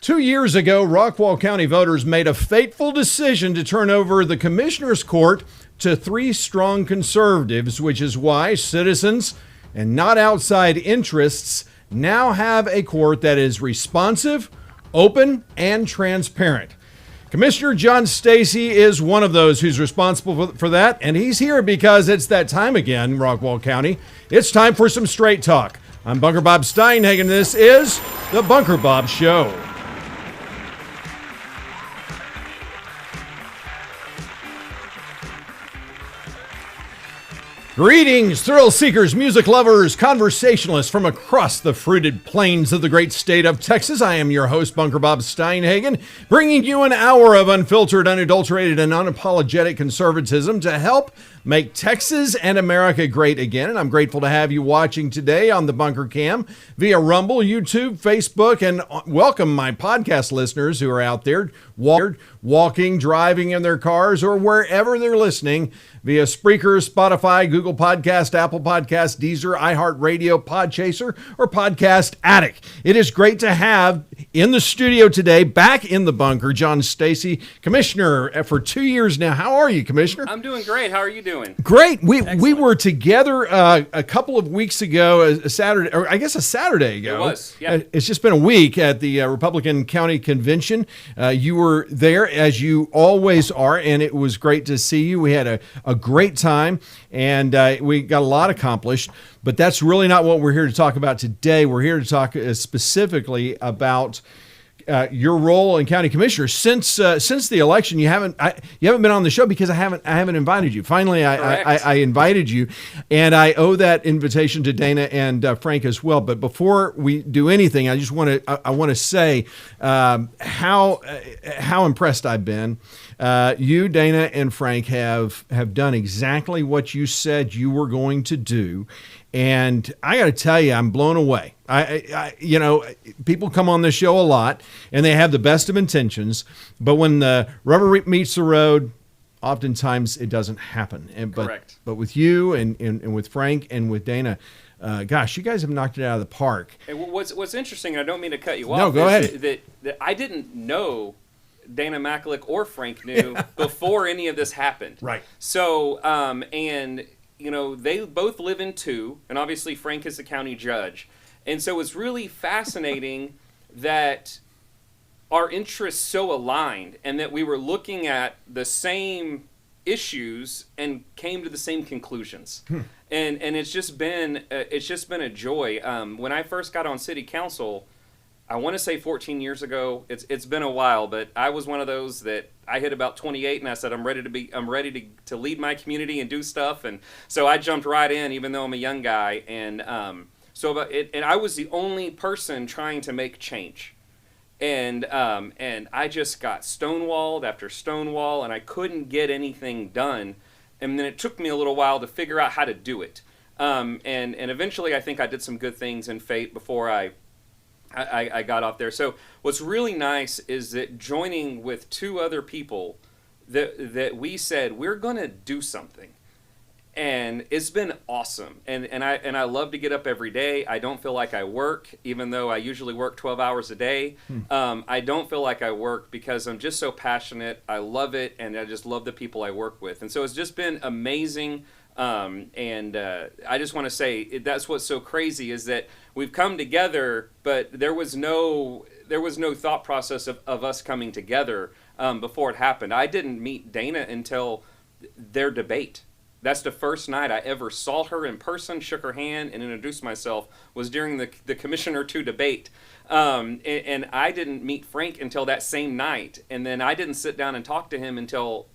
2 years ago, Rockwall County voters made a fateful decision to turn over the commissioner's court to three strong conservatives, which is why citizens and not outside interests now have a court that is responsive, open, and transparent. Commissioner John Stacy is one of those who's responsible for that, and he's here because it's that time again, Rockwall County. It's time for some straight talk. I'm Bunker Bob Steinhagen. This is the Bunker Bob Show. Greetings, thrill seekers, music lovers, conversationalists from across the fruited plains of the great state of Texas. I am your host, Bunker Bob Steinhagen, bringing you an hour of unfiltered, unadulterated, and unapologetic conservatism to help make Texas and America great again. And I'm grateful to have you watching today on the Bunker Cam via Rumble, YouTube, Facebook, and welcome my podcast listeners who are out there walking, driving in their cars, or wherever they're listening via Spreaker, Spotify, Google Podcast, Apple Podcast, Deezer, iHeartRadio, Podchaser, or Podcast Addict. It is great to have in the studio today, back in the bunker, John Stacy, Commissioner for 2 years now. How are you, Commissioner? I'm doing great. How are you doing? Great. We were together a couple of weeks ago, a Saturday ago. It was, yeah. It's just been a week at the Republican County Convention. You were there, as you always are, and it was great to see you. We had a great time, and we got a lot accomplished, but that's really not what we're here to talk about today. We're here to talk specifically about your role in county commissioner. Since the election, you haven't been on the show because I haven't invited you. Finally, I invited you, and I owe that invitation to Dana and Frank as well. But before we do anything, I just want to say how impressed I've been. You, Dana, and Frank have done exactly what you said you were going to do. And I got to tell you, I'm blown away. People come on this show a lot, and they have the best of intentions, but when the rubber meets the road, oftentimes it doesn't happen. Correct. But with you and with Frank and with Dana, gosh, you guys have knocked it out of the park. And what's interesting, and I don't mean to cut you off. No, go ahead. That I didn't know Dana Makalik or Frank knew before any of this happened. Right. So, they both live in two, and obviously Frank is the county judge. And so it's really fascinating that our interests so aligned and that we were looking at the same issues and came to the same conclusions. And it's just been a joy. When I first got on city council, I want to say 14 years ago. It's been a while, but I was one of those that I hit about 28, and I said I'm ready to lead my community and do stuff, and so I jumped right in, even though I'm a young guy, and I was the only person trying to make change, and I just got stonewalled after stonewall, and I couldn't get anything done, and then it took me a little while to figure out how to do it, and eventually I think I did some good things in fate before I got off there. So what's really nice is that joining with two other people that we said we're going to do something, and it's been awesome. And I love to get up every day. I don't feel like I work, even though I usually work 12 hours a day. I don't feel like I work because I'm just so passionate. I love it, and I just love the people I work with. And so it's just been amazing. I just want to say that's what's so crazy is that we've come together, but there was no thought process of us coming together before it happened. I didn't meet Dana until their debate. That's the first night I ever saw her in person, shook her hand, and introduced myself, was during the Commissioner 2 debate. And I didn't meet Frank until that same night. And then I didn't sit down and talk to him until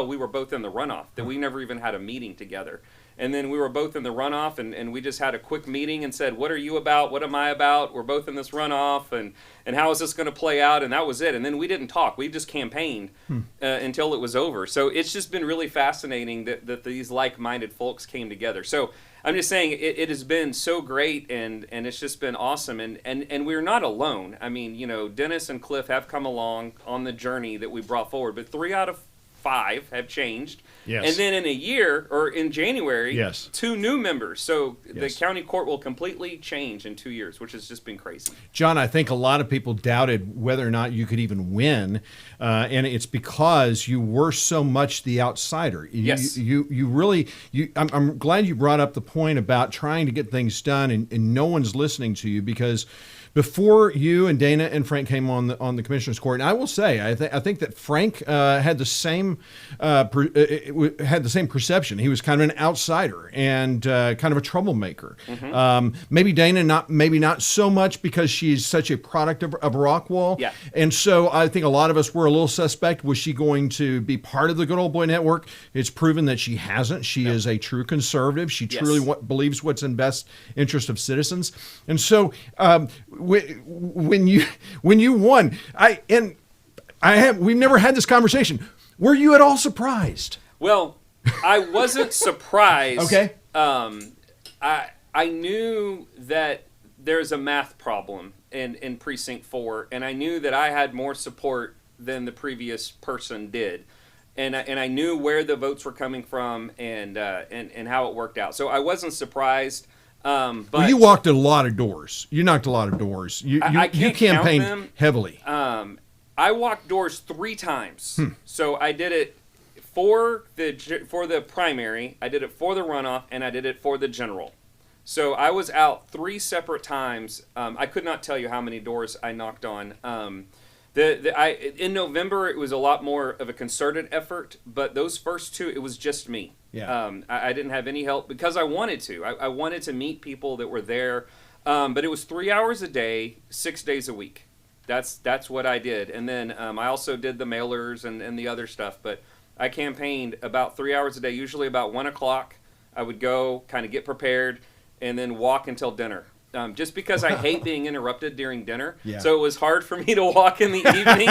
we were both in the runoff, that we never even had a meeting together. And then we were both in the runoff, and we just had a quick meeting and said, what are you about? What am I about? We're both in this runoff, and how is this going to play out? And that was it. And then we didn't talk. We just campaigned until it was over. So it's just been really fascinating that these like-minded folks came together. So I'm just saying it has been so great, and it's just been awesome. And we're not alone. I mean, Dennis and Cliff have come along on the journey that we brought forward, but 3 out of 5 have changed. Yes. And then in a year, or in January, Yes. 2 new members. So the Yes. county court will completely change in 2 years, which has just been crazy. John, I think a lot of people doubted whether or not you could even win, and it's because you were so much the outsider. Yes. You really. I'm glad you brought up the point about trying to get things done, and no one's listening to you, because before you and Dana and Frank came on the commissioner's court, and I will say, I think that Frank had the same perception. He was kind of an outsider and kind of a troublemaker. Maybe Dana maybe not so much, because she's such a product of Rockwall. Yeah. And so I think a lot of us were a little suspect. Was she going to be part of the Good Old Boy Network? It's proven that she hasn't. She is a true conservative. She truly believes what's in best interest of citizens. And so when you won, we've never had this conversation. Were you at all surprised? Well, I wasn't surprised. Okay. I knew that there's a math problem in Precinct 4, and I knew that I had more support than the previous person did. And I knew where the votes were coming from and how it worked out. So I wasn't surprised. But you walked a lot of doors. You knocked a lot of doors. You campaigned count them. heavily. I walked doors 3 times. So I did it for the primary, I did it for the runoff, and I did it for the general. So I was out 3 separate times. I could not tell you how many doors I knocked on. In November, it was a lot more of a concerted effort, but those first 2, it was just me. Yeah. I didn't have any help because I wanted to. I wanted to meet people that were there, but it was 3 hours a day, 6 days a week. That's what I did. And then I also did the mailers and the other stuff, but I campaigned about 3 hours a day, usually about 1 o'clock. I would go, kind of get prepared, and then walk until dinner. Just because I hate being interrupted during dinner. Yeah. So it was hard for me to walk in the evening,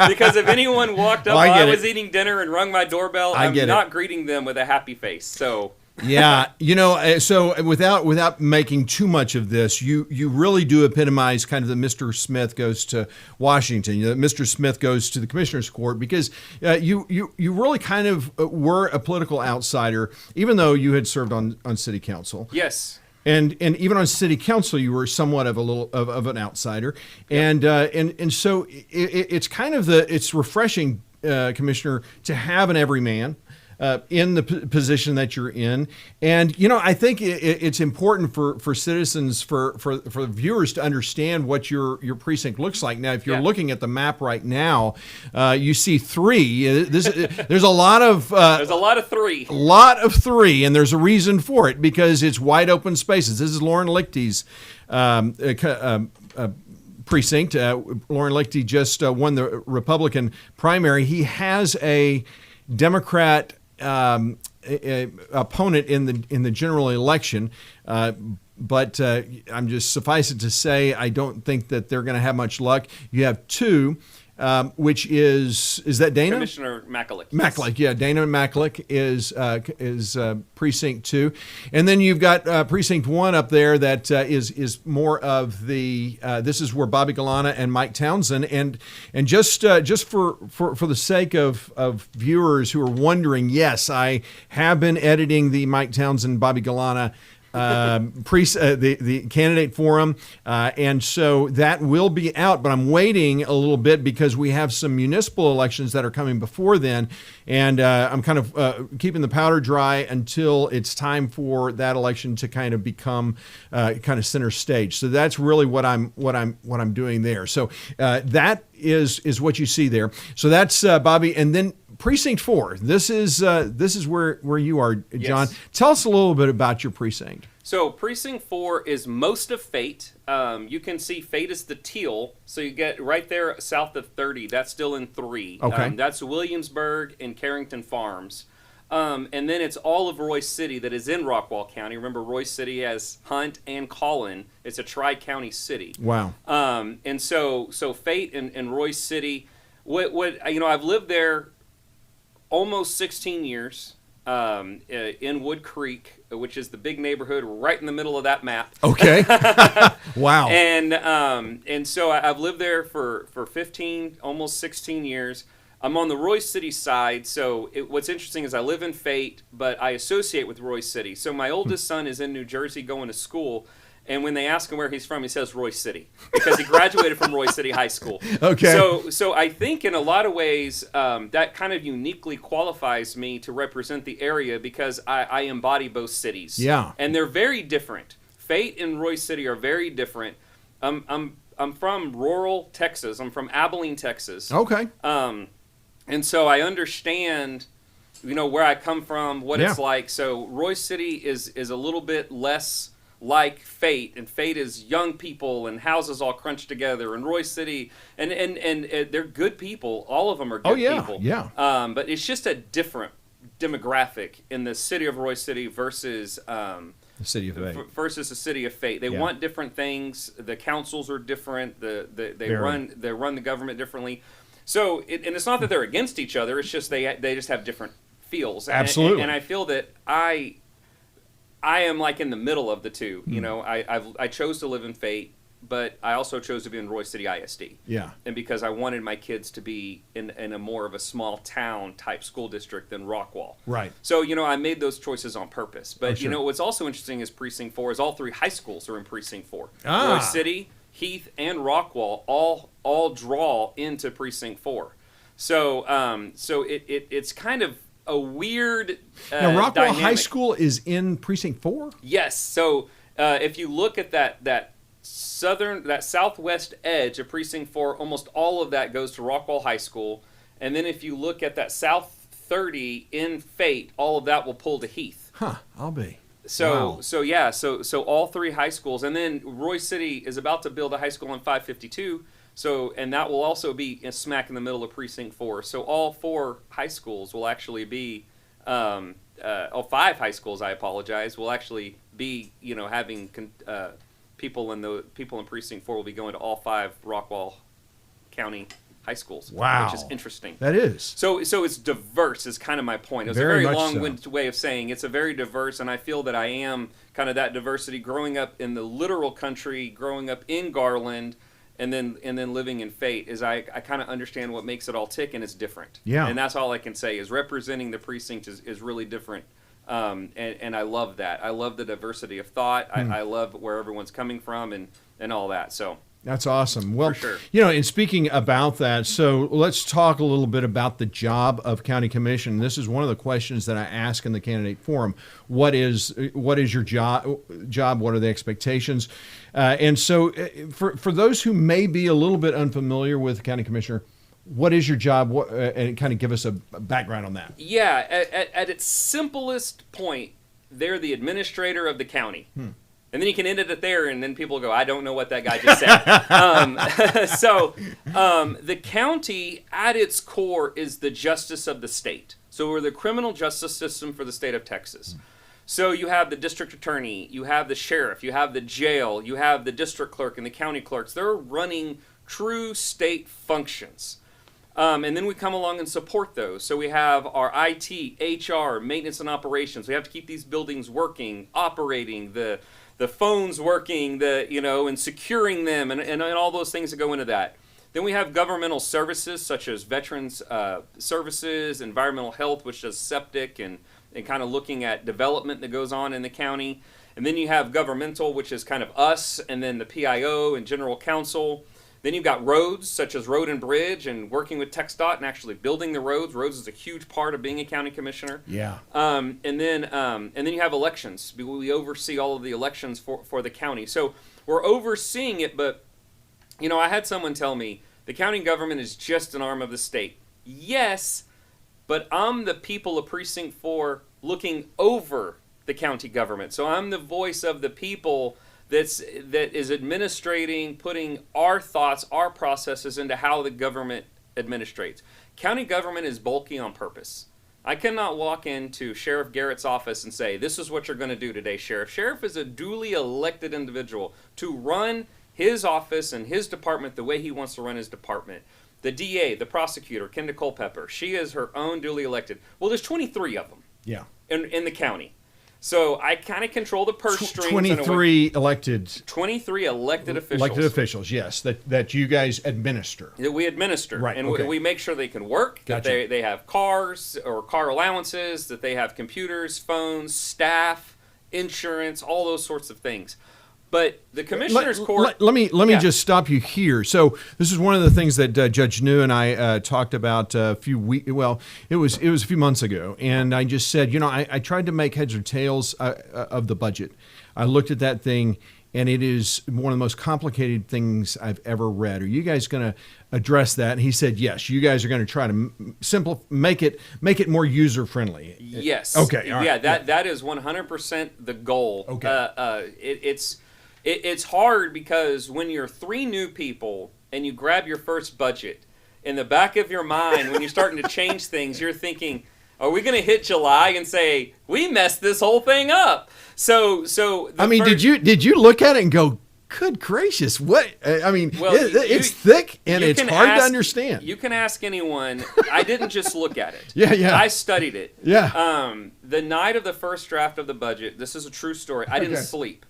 because if anyone walked up while I was eating dinner and rung my doorbell, I'm not greeting them with a happy face. So yeah, so without making too much of this, you really do epitomize kind of the Mr. Smith goes to Washington, Mr. Smith goes to the commissioner's court, because you really kind of were a political outsider, even though you had served on city council. Yes. And even on city council, you were somewhat of an outsider, and so it's kind of it's refreshing, Commissioner, to have an everyman in the position that you're in. And, I think it's important for citizens, for viewers to understand what your precinct looks like. Now, if you're looking at the map right now, you see 3. There's a lot of... there's a lot of 3. A lot of 3, and there's a reason for it, because it's wide open spaces. This is Lauren Lichty's precinct. Lauren Lichty just won the Republican primary. He has a Democrat opponent in the general election, but I'm just suffice it to say, I don't think that they're going to have much luck. You have 2, which is that Dana? Commissioner Mackalick. Mackalick, yeah, Dana Mackalick is precinct 2, and then you've got precinct 1 up there that is more of the. This is where Bobby Galana and Mike Townsend, and just for the sake of viewers who are wondering, yes, I have been editing the Mike Townsend Bobby Galana the candidate forum, and so that will be out, but I'm waiting a little bit because we have some municipal elections that are coming before then, and I'm kind of keeping the powder dry until it's time for that election to kind of become kind of center stage. So that's really what I'm doing there. So that is what you see there. So that's Bobby, and then Precinct 4. This is where you are, John. Yes. Tell us a little bit about your precinct. So Precinct 4 is most of Fate. You can see Fate is the teal. So you get right there south of 30. That's still in 3. Okay. That's Williamsburg and Carrington Farms. And then it's all of Royce City that is in Rockwall County. Remember, Royce City has Hunt and Collin. It's a tri-county city. Wow. And so Fate and Royce City. I've lived there almost 16 years in Wood Creek, which is the big neighborhood right in the middle of that map. Okay. Wow. And so I've lived there for 15, almost 16 years. I'm on the Royce City side, so what's interesting is I live in Fate, but I associate with Royce City. So my oldest son is in New Jersey going to school, and when they ask him where he's from, he says Royce City because he graduated from Royce City High School. Okay. So I think in a lot of ways that kind of uniquely qualifies me to represent the area because I embody both cities. Yeah. And they're very different. Fate and Royce City are very different. I'm from rural Texas. I'm from Abilene, Texas. Okay. And so I understand, where I come from, what it's like. So Royce City is a little bit less like Fate, and Fate is young people and houses all crunched together. And Royce City, and they're good people. All of them are good people. Yeah. But it's just a different demographic in the city of Royce City versus the city of Fate. Versus the city of Fate. They want different things. The councils are different. They run the government differently. So, and it's not that they're against each other. It's just they just have different feels. Absolutely. And I feel that I am like in the middle of the two. I chose to live in Fate, but I also chose to be in Royce City ISD. Yeah. And because I wanted my kids to be in a more of a small town type school district than Rockwall. Right. So, I made those choices on purpose. But, sure. What's also interesting is Precinct 4 is all three high schools are in Precinct 4. Ah. Royce City, Heath, and Rockwall all draw into Precinct 4. So it's kind of a weird Now, Rockwall dynamic. High School is in Precinct 4? Yes. So if you look at that southwest edge of Precinct 4, almost all of that goes to Rockwall High School. And then if you look at that south 30 in Fate, all of that will pull to Heath. Huh, I'll be. So Wow. so all three high schools, and then Royce City is about to build a high school on 552. So, and that will also be smack in the middle of Precinct 4. So all four high schools will actually be, five high schools, I apologize, will actually be, having people in Precinct 4 will be going to all five Rockwall County high schools. Wow. Which is interesting. That is. So it's diverse is kind of my point. It was Very a very much long-winded way of saying it's a very diverse, and I feel that I am kind of that diversity growing up in the literal country, growing up in Garland, and then living in Fate. Is I kind of understand what makes it all tick, and it's different. Yeah. And that's all I can say is representing the precinct is really different. And I love that. I love the diversity of thought. I love where everyone's coming from and all that. So. That's awesome. Well, For sure. And speaking about that, so let's talk a little bit about the job of county commission. This is one of the questions that I ask in the candidate forum. What is your job? What are the expectations? And so for those who may be a little bit unfamiliar with county commissioner, what is your job? And kind of give us a background on that. Yeah, at its simplest point, they're the administrator of the county. And then you can end it there, and then people go, I don't know what that guy just said. So the county, at its core, is the justice of the state. So we're the criminal justice system for the state of Texas. So you have the district attorney, you have the sheriff, you have the jail, you have the district clerk and the county clerks. They're running true state functions. And then we come along and support those. So we have our IT, HR, maintenance and operations. We have to keep these buildings working, operating, the phones working, and securing them, and all those things that go into that. Then we have governmental services such as veterans services, environmental health, which does septic and kind of looking at development that goes on in the county. And then you have governmental, which is kind of us, and then the PIO and general counsel. Then you've got roads, such as road and bridge, and working with TxDOT and actually building the roads. Roads is a huge part of being a county commissioner. Yeah. And then you have elections. We oversee all of the elections for the county. So we're overseeing it, but, I had someone tell me, the county government is just an arm of the state. Yes, but I'm the people of Precinct 4 looking over the county government. So I'm the voice of the people that is administrating, putting our thoughts, our processes into how the government administrates. County government is bulky on purpose. I cannot walk into Sheriff Garrett's office and say, this is what you're going to do today, Sheriff. Sheriff is a duly elected individual to run his office and his department the way he wants to run his department. The DA, the prosecutor, Kenda Culpepper, she is her own duly elected. Well, there's 23 of them Yeah. in the county. So I kind of control the purse strings. 23 elected. 23 elected officials. Elected officials, yes, that you guys administer. That we administer. Right, And okay. we make sure they can work, Gotcha. that they have cars or car allowances, that they have computers, phones, staff, insurance, all those sorts of things. But the commissioner's court. Let me just stop you here. So this is one of the things that Judge New and I talked about a few weeks. Well, it was a few months ago, and I just said, I tried to make heads or tails of the budget. I looked at that thing, and it is one of the most complicated things I've ever read. Are you guys going to address that? And he said, yes. You guys are going to try to make it more user friendly. Yes. Okay. All right. That is 100% the goal. Okay. It's hard because when you're 3 new people and you grab your first budget, in the back of your mind, when you're starting to change things, you're thinking, are we going to hit July and say, we messed this whole thing up? Did you look at it and go, good gracious, what? I mean, well, it's thick and it's hard to understand. You can ask anyone. I didn't just look at it. Yeah. I studied it. Yeah. The night of the first draft of the budget, this is a true story, I didn't sleep.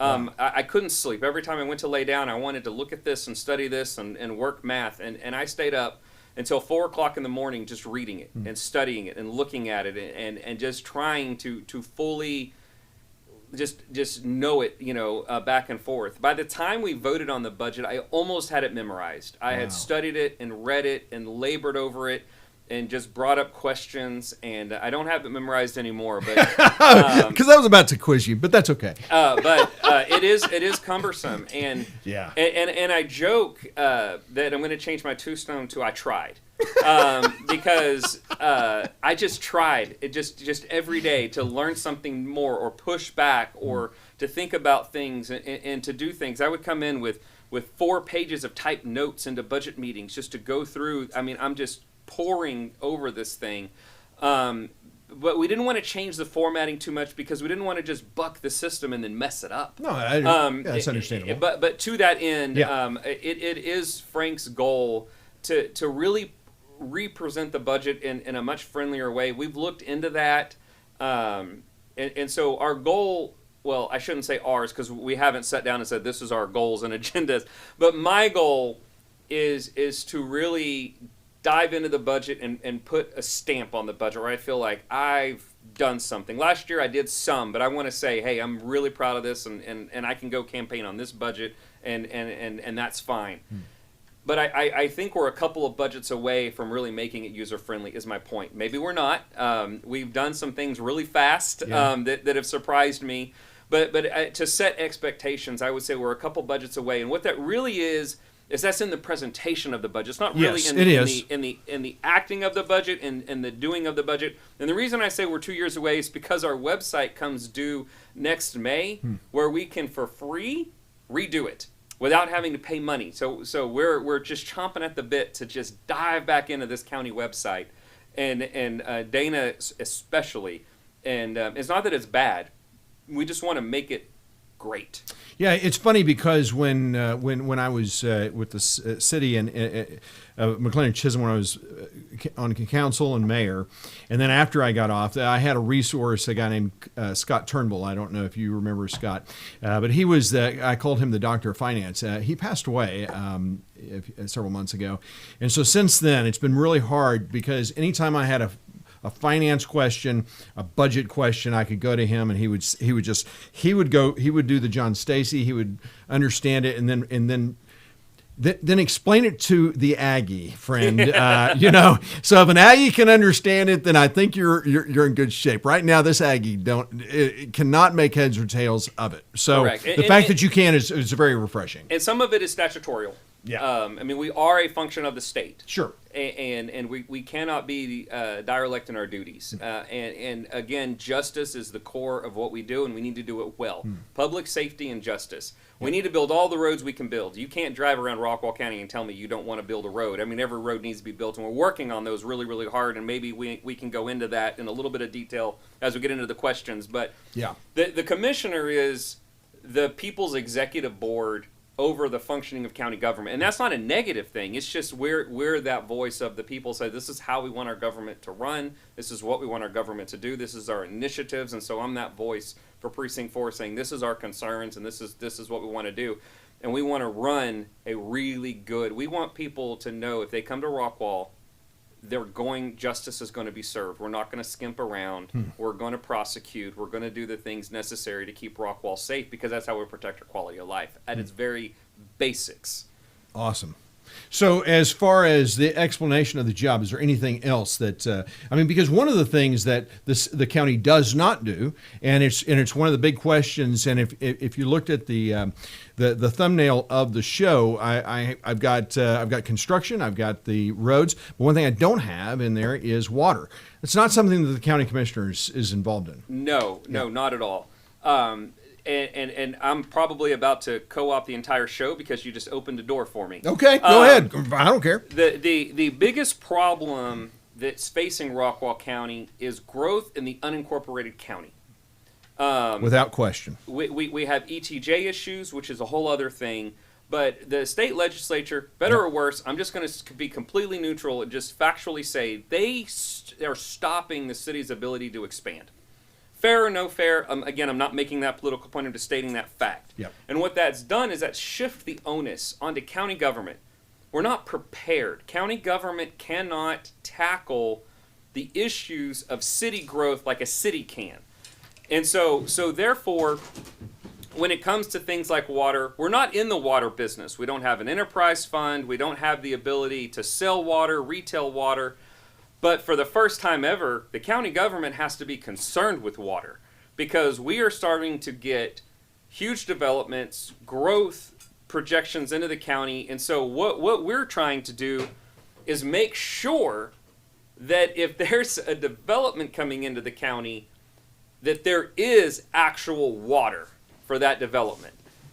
I couldn't sleep. Every time I went to lay down, I wanted to look at this and study this and work math. And I stayed up until 4 o'clock in the morning just reading it and studying it and looking at it and just trying to fully just know it, back and forth. By the time we voted on the budget, I almost had it memorized. I had studied it and read it and labored over it and just brought up questions, and I don't have it memorized anymore. But because I was about to quiz you, but that's okay. But it is cumbersome, and yeah, and I joke that I'm going to change my tombstone to I tried, because I just tried it just every day to learn something more or push back or to think about things and to do things. I would come in with 4 pages of typed notes into budget meetings just to go through. I mean, I'm just poring over this thing, but we didn't want to change the formatting too much because we didn't want to just buck the system and then mess it up. No, that's understandable. But to that end, yeah. It is Frank's goal to really represent the budget in a much friendlier way. We've looked into that, and so our goal. Well, I shouldn't say ours because we haven't sat down and said this is our goals and agendas. But my goal is to really dive into the budget and put a stamp on the budget where I feel like I've done something. Last year I did some, but I want to say, hey, I'm really proud of this and I can go campaign on this budget and that's fine. But I think we're a couple of budgets away from really making it user-friendly is my point. Maybe we're not. We've done some things really fast that have surprised me. But to set expectations, I would say we're a couple budgets away. And what that really is that's in the presentation of the budget. It's not really in the acting of the budget and the doing of the budget. And the reason I say we're 2 years away is because our website comes due next May, where we can for free redo it without having to pay money. So we're just chomping at the bit to just dive back into this county website, and Dana especially. And it's not that it's bad. We just want to make it great. Yeah, it's funny because when I was with the city and McLean Chisholm, when I was on council and mayor, and then after I got off, I had a resource, a guy named Scott Turnbull. I don't know if you remember Scott, but he was I called him the Doctor of Finance. He passed away several months ago, and so since then it's been really hard because anytime I had a finance question, a budget question, I could go to him and he would do the John Stacy. He would understand it and then explain it to the Aggie friend. So if an Aggie can understand it, then I think you're in good shape. Right now, this Aggie cannot make heads or tails of it. So correct. The fact that you can is very refreshing. And some of it is statutorial. Yeah. We are a function of the state. Sure. And we cannot be derelict in our duties. And again, justice is the core of what we do, and we need to do it well. Public safety and justice. We need to build all the roads we can build. You can't drive around Rockwall County and tell me you don't want to build a road. Every road needs to be built, and we're working on those really, really hard, and maybe we can go into that in a little bit of detail as we get into the questions. But yeah, the commissioner is the people's executive board over the functioning of county government. And that's not a negative thing. It's just we're that voice of the people say, this is how we want our government to run. This is what we want our government to do. This is our initiatives. And so I'm that voice for Precinct 4 saying, this is our concerns and this is what we want to do. And we want to run a really good, we want people to know if they come to Rockwall, justice is going to be served. We're not going to skimp around. We're going to prosecute. We're going to do the things necessary to keep Rockwall safe, because that's how we protect our quality of life at its very basics. Awesome. So as far as the explanation of the job, is there anything else that, because one of the things that the county does not do, and it's one of the big questions, and if you looked at the thumbnail of the show, I've got construction, I've got the roads, but one thing I don't have in there is water. It's not something that the county commissioners is involved in. No, not at all. And I'm probably about to co-opt the entire show because you just opened a door for me. Okay, go ahead. I don't care. The biggest problem that's facing Rockwall County is growth in the unincorporated county. Without question. We have ETJ issues, which is a whole other thing. But the state legislature, better or worse, I'm just going to be completely neutral and just factually say they are stopping the city's ability to expand. Fair or no fair, again, I'm not making that political point, I'm just stating that fact. Yep. And what that's done is that shift the onus onto county government. We're not prepared. County government cannot tackle the issues of city growth like a city can. And so therefore, when it comes to things like water, we're not in the water business. We don't have an enterprise fund. We don't have the ability to sell water, retail water. But for the first time ever, the county government has to be concerned with water, because we are starting to get huge developments, growth projections into the county. And so what we're trying to do is make sure that if there's a development coming into the county, that there is actual water for that development.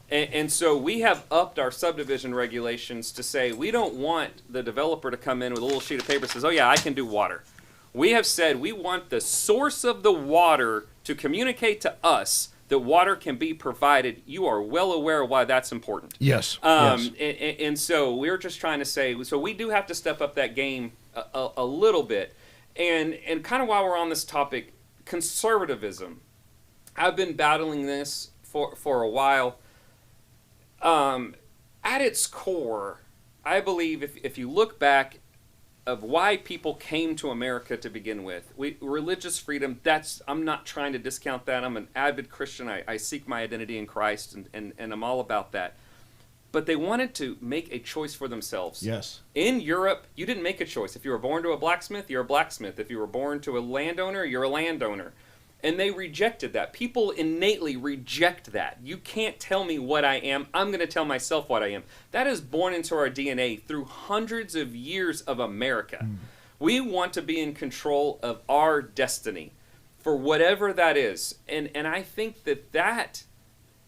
And so we have upped our subdivision regulations to say we don't want the developer to come in with a little sheet of paper that says, oh yeah, I can do water. We have said we want the source of the water to communicate to us that water can be provided. You are well aware of why that's important. Yes. Yes. And so we're just trying to say, so we do have to step up that game a little bit. And kind of while we're on this topic, conservatism. I've been battling this for a while. At its core, I believe if you look back of why people came to America to begin with, religious freedom, I'm not trying to discount that. I'm an avid Christian. I seek my identity in Christ, and I'm all about that. But they wanted to make a choice for themselves. Yes. In Europe, you didn't make a choice. If you were born to a blacksmith, you're a blacksmith. If you were born to a landowner, you're a landowner. And they rejected that. People innately reject that. You can't tell me what I am. I'm going to tell myself what I am. That is born into our DNA through hundreds of years of America. We want to be in control of our destiny for whatever that is. And I think that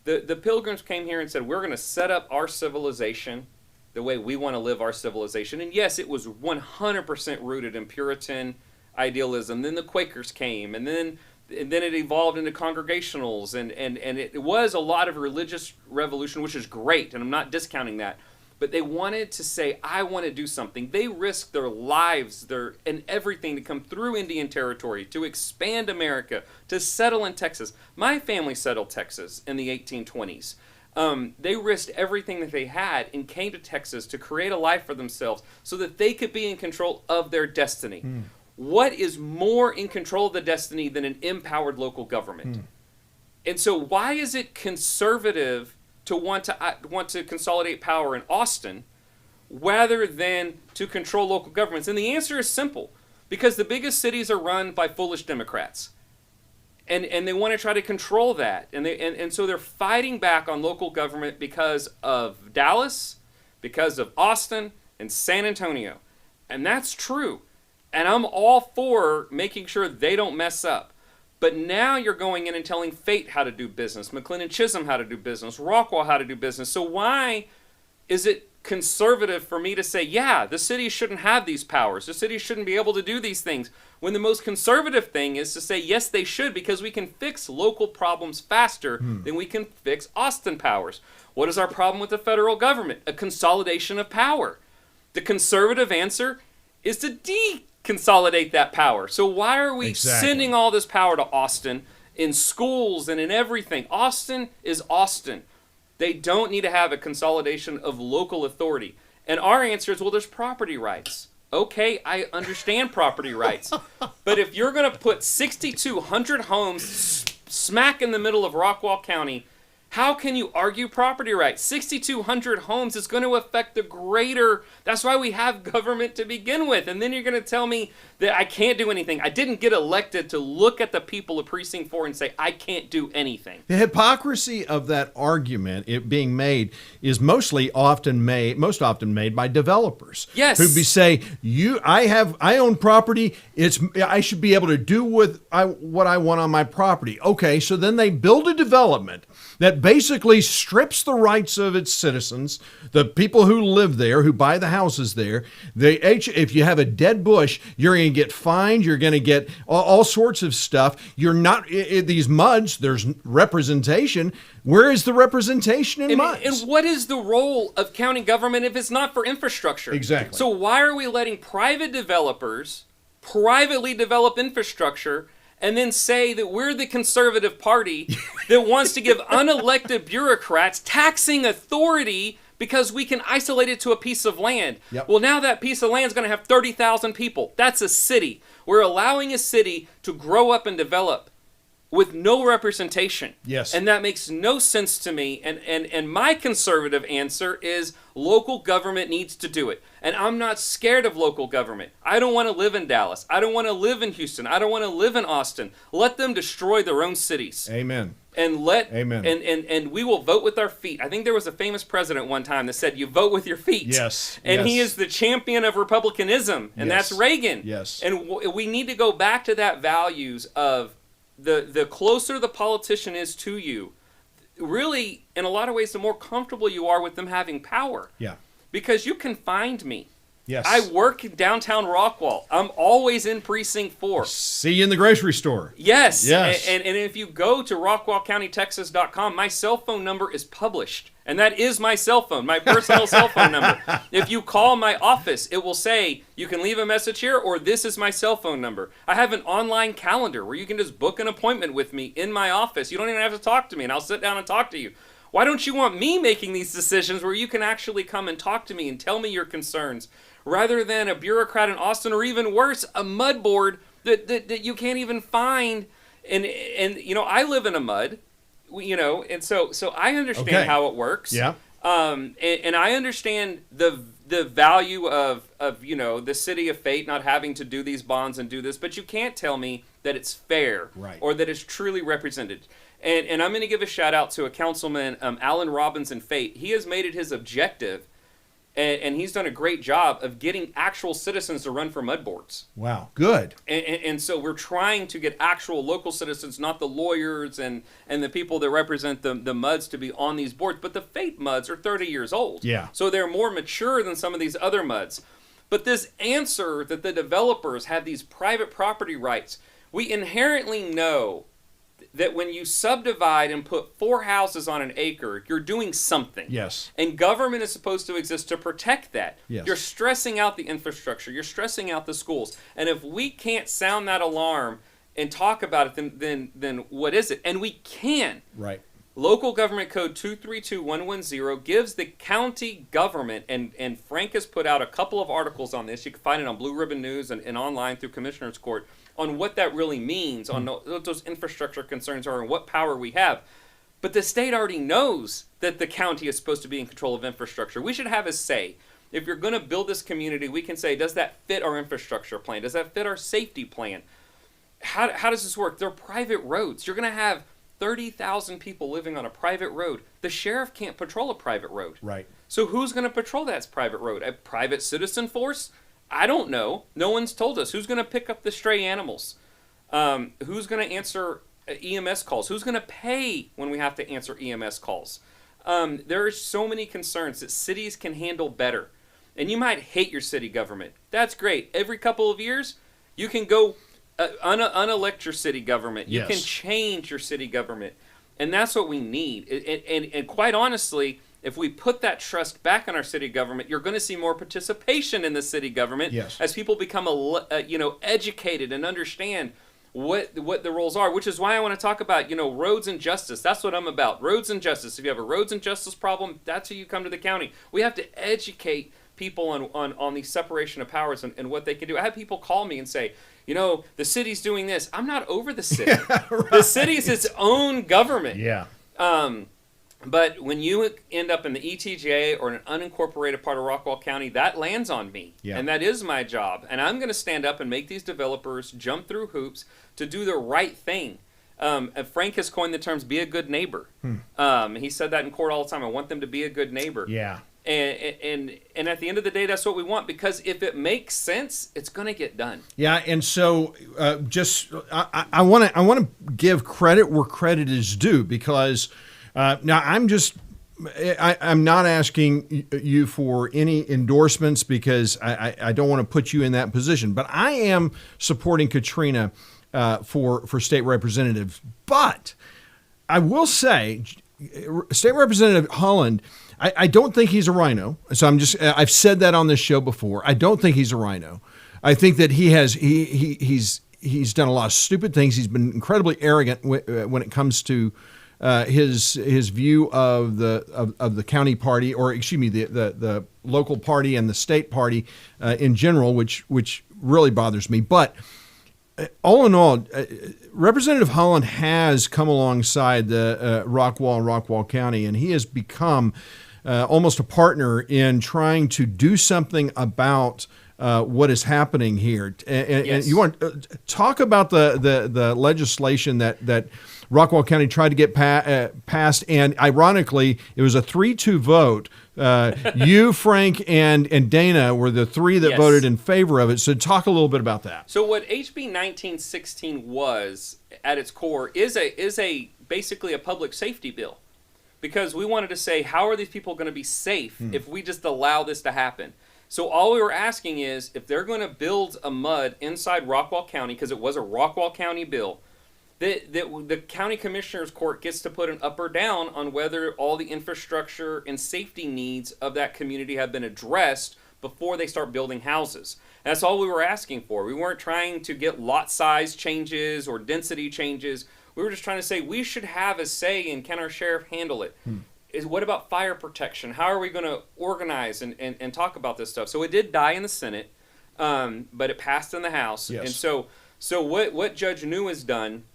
the Pilgrims came here and said, we're going to set up our civilization the way we want to live our civilization. And yes, it was 100% rooted in Puritan idealism. Then the Quakers came, and then it evolved into Congregationals, and it was a lot of religious revolution, which is great, and I'm not discounting that. But they wanted to say, I want to do something. They risked their lives, and everything to come through Indian territory, to expand America, to settle in Texas. My family settled Texas in the 1820s. They risked everything that they had and came to Texas to create a life for themselves so that they could be in control of their destiny. What is more in control of the destiny than an empowered local government? And so why is it conservative to want to consolidate power in Austin rather than to control local governments? And the answer is simple. Because the biggest cities are run by foolish Democrats. And they want to try to control that. And so they're fighting back on local government because of Dallas, because of Austin, and San Antonio. And that's true. And I'm all for making sure they don't mess up. But now you're going in and telling Fate how to do business, McLennan Chisholm how to do business, Rockwall how to do business. So why is it conservative for me to say, yeah, the city shouldn't have these powers, the city shouldn't be able to do these things, when the most conservative thing is to say, yes, they should, because we can fix local problems faster than we can fix Austin powers. What is our problem with the federal government? A consolidation of power. The conservative answer is to deconsolidate that power. So why are we sending all this power to Austin in schools and in everything? Austin is Austin. They don't need to have a consolidation of local authority. And our answer is, well, there's property rights. Okay, I understand property rights. But if you're going to put 6,200 homes smack in the middle of Rockwall County, how can you argue property rights? 6,200 homes is going to affect the greater... That's why we have government to begin with. And then you're going to tell me that I can't do anything. I didn't get elected to look at the people of Precinct 4 and say, I can't do anything. The hypocrisy of that argument, it being made, is most often made by developers. Yes. Who say, I own property. I should be able to do what I want on my property. Okay, so then they build a development that basically strips the rights of its citizens, the people who live there, who buy the houses there. If you have a dead bush, you're going to get fined. You're going to get all sorts of stuff. You're not these MUDs. There's representation. Where is the representation in MUDs? And what is the role of county government if it's not for infrastructure? Exactly. So why are we letting private developers privately develop infrastructure and then say that we're the conservative party that wants to give unelected bureaucrats taxing authority because we can isolate it to a piece of land? Yep. Well, now that piece of land is going to have 30,000 people. That's a city. We're allowing a city to grow up and develop with no representation. Yes. And that makes no sense to me. And my conservative answer is local government needs to do it. And I'm not scared of local government. I don't want to live in Dallas. I don't want to live in Houston. I don't want to live in Austin. Let them destroy their own cities. Amen. Amen. And we will vote with our feet. I think there was a famous president one time that said, you vote with your feet. Yes. And he is the champion of republicanism. And that's Reagan. Yes. And we need to go back to that values of the closer the politician is to you, really, in a lot of ways, the more comfortable you are with them having power. Yeah. Because you can find me. Yes. I work downtown Rockwall. I'm always in Precinct 4. See you in the grocery store. Yes. Yes. And if you go to rockwallcountytexas.com, my cell phone number is published. And that is my cell phone, my personal cell phone number. If you call my office, it will say, you can leave a message here, or this is my cell phone number. I have an online calendar where you can just book an appointment with me in my office. You don't even have to talk to me, and I'll sit down and talk to you. Why don't you want me making these decisions where you can actually come and talk to me and tell me your concerns, rather than a bureaucrat in Austin, or even worse, a mud board that you can't even find? And I live in a mud. And so I understand how it works. Yeah. And I understand the value of the city of Fate not having to do these bonds and do this, but you can't tell me that it's fair, right, or that it's truly represented. And I'm going to give a shout out to a councilman, Alan Robbins in Fate. He has made it his objective, and he's done a great job of getting actual citizens to run for mud boards. Wow, good. And so we're trying to get actual local citizens, not the lawyers and the people that represent the MUDs, to be on these boards. But the Fate MUDs are 30 years old. Yeah. So they're more mature than some of these other MUDs. But this answer that the developers have these private property rights, we inherently know that when you subdivide and put 4 houses on an acre, you're doing something. Yes. And government is supposed to exist to protect that. Yes. You're stressing out the infrastructure. You're stressing out the schools. And if we can't sound that alarm and talk about it, then what is it? And we can. Right. Local Government Code 232110 gives the county government, and Frank has put out a couple of articles on this. You can find it on Blue Ribbon News and online through Commissioner's Court, on what that really means, on what those infrastructure concerns are, and what power we have. But the state already knows that the county is supposed to be in control of infrastructure. We should have a say. If you're going to build this community, we can say, does that fit our infrastructure plan? Does that fit our safety plan? How does this work? They're private roads. You're going to have 30,000 people living on a private road. The sheriff can't patrol a private road. Right. So who's going to patrol that private road? A private citizen force? I don't know. No one's told us. Who's going to pick up the stray animals? Who's going to answer EMS calls? Who's going to pay when we have to answer EMS calls? There are so many concerns that cities can handle better. And you might hate your city government. That's great. Every couple of years, you can go unelect your city government. You Yes. can change your city government. And that's what we need. And quite honestly, if we put that trust back in our city government, you're going to see more participation in the city government Yes. as people become educated and understand what the roles are, which is why I want to talk about, roads and justice. That's what I'm about. Roads and justice. If you have a roads and justice problem, that's who you come to the county. We have to educate people on the separation of powers and what they can do. I had people call me and say, the city's doing this. I'm not over the city. Right. The city is its own government. Yeah. But when you end up in the ETJ or an unincorporated part of Rockwall County, that lands on me. Yeah. And that is my job. And I'm going to stand up and make these developers jump through hoops to do the right thing. Frank has coined the terms, be a good neighbor. He said that in court all the time. I want them to be a good neighbor. Yeah. And at the end of the day, that's what we want, because if it makes sense, it's going to get done. Yeah, and so I want to give credit where credit is due, because now I'm not asking you for any endorsements, because I don't want to put you in that position, but I am supporting Katrina for state representative. But I will say, State Representative Holland, I don't think he's a rhino. So I've said that on this show before. I don't think he's a rhino. I think that he's done a lot of stupid things. He's been incredibly arrogant when it comes to his view of the county party, or excuse me, the local party and the state party in general, which really bothers me. But all in all, Representative Holland has come alongside the Rockwall County, and he has become almost a partner in trying to do something about what is happening here. And Yes. you want to talk about the legislation that Rockwall County tried to get passed, and ironically, it was a 3-2 vote. You, Frank, and Dana were the three that Yes. voted in favor of it. So talk a little bit about that. So what HB 1916 was at its core is basically a public safety bill, because we wanted to say, how are these people going to be safe if we just allow this to happen? So all we were asking is, if they're going to build a MUD inside Rockwall County, because it was a Rockwall County bill, the county commissioner's court gets to put an up or down on whether all the infrastructure and safety needs of that community have been addressed before they start building houses. That's all we were asking for. We weren't trying to get lot size changes or density changes. We were just trying to say, we should have a say in, can our sheriff handle it? What about fire protection? How are we going to organize and talk about this stuff? So it did die in the Senate, but it passed in the House. Yes. And so what Judge New has done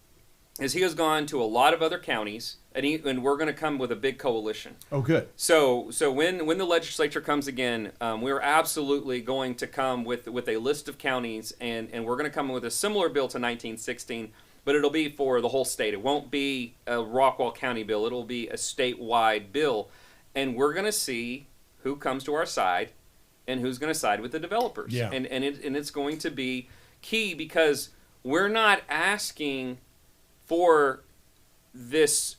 is he has gone to a lot of other counties, and we're going to come with a big coalition. Oh, good. So when the legislature comes again, we're absolutely going to come with a list of counties, and we're going to come with a similar bill to 1916, but it'll be for the whole state. It won't be a Rockwall County bill. It'll be a statewide bill, and we're going to see who comes to our side and who's going to side with the developers. Yeah. And it's going to be key, because we're not asking for this.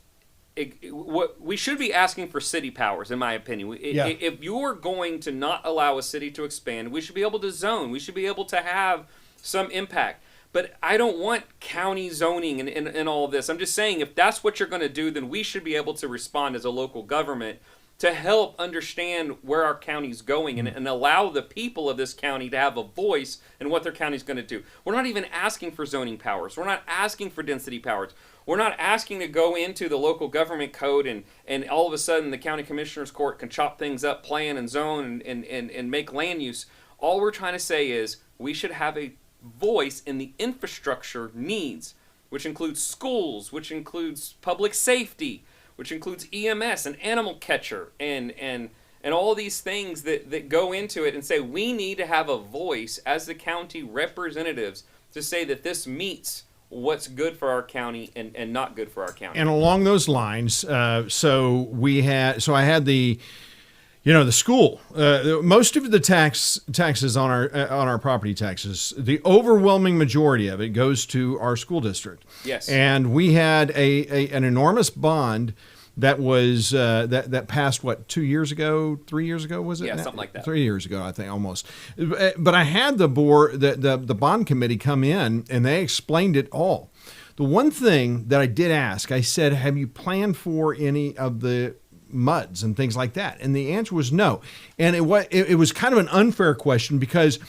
What we should be asking for city powers, in my opinion. Yeah. If you're going to not allow a city to expand, we should be able to zone. We should be able to have some impact. But I don't want county zoning and all of this. I'm just saying, if that's what you're going to do, then we should be able to respond as a local government to help understand where our county's going and allow the people of this county to have a voice in what their county's going to do. We're not even asking for zoning powers. We're not asking for density powers. We're not asking to go into the local government code and all of a sudden the county commissioner's court can chop things up, plan and zone and make land use. All we're trying to say is, we should have a voice in the infrastructure needs, which includes schools, which includes public safety, which includes EMS and animal catcher and all these things that go into it, and say, we need to have a voice as the county representatives to say that this meets what's good for our county and not good for our county. And along those lines, so I had the school. Most of the taxes on our property taxes, the overwhelming majority of it goes to our school district. Yes. And we had an enormous bond that was that passed, what, 2 years ago, 3 years ago, was it? Yeah, something like that. 3 years ago, I think, almost. But I had the bond committee come in, and they explained it all. The one thing that I did ask, I said, have you planned for any of the muds and things like that? And the answer was no. And it was kind of an unfair question, because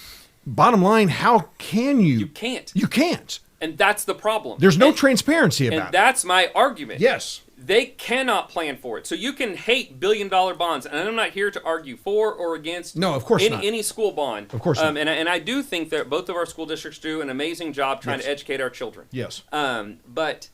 bottom line, how can you? You can't. You can't. And that's the problem. There's no transparency about it. And that's my argument. Yes. They cannot plan for it. So you can hate billion-dollar bonds, and I'm not here to argue for or against No, of course not. any school bond. Of course not. And I do think that both of our school districts do an amazing job trying to educate our children. Yes. But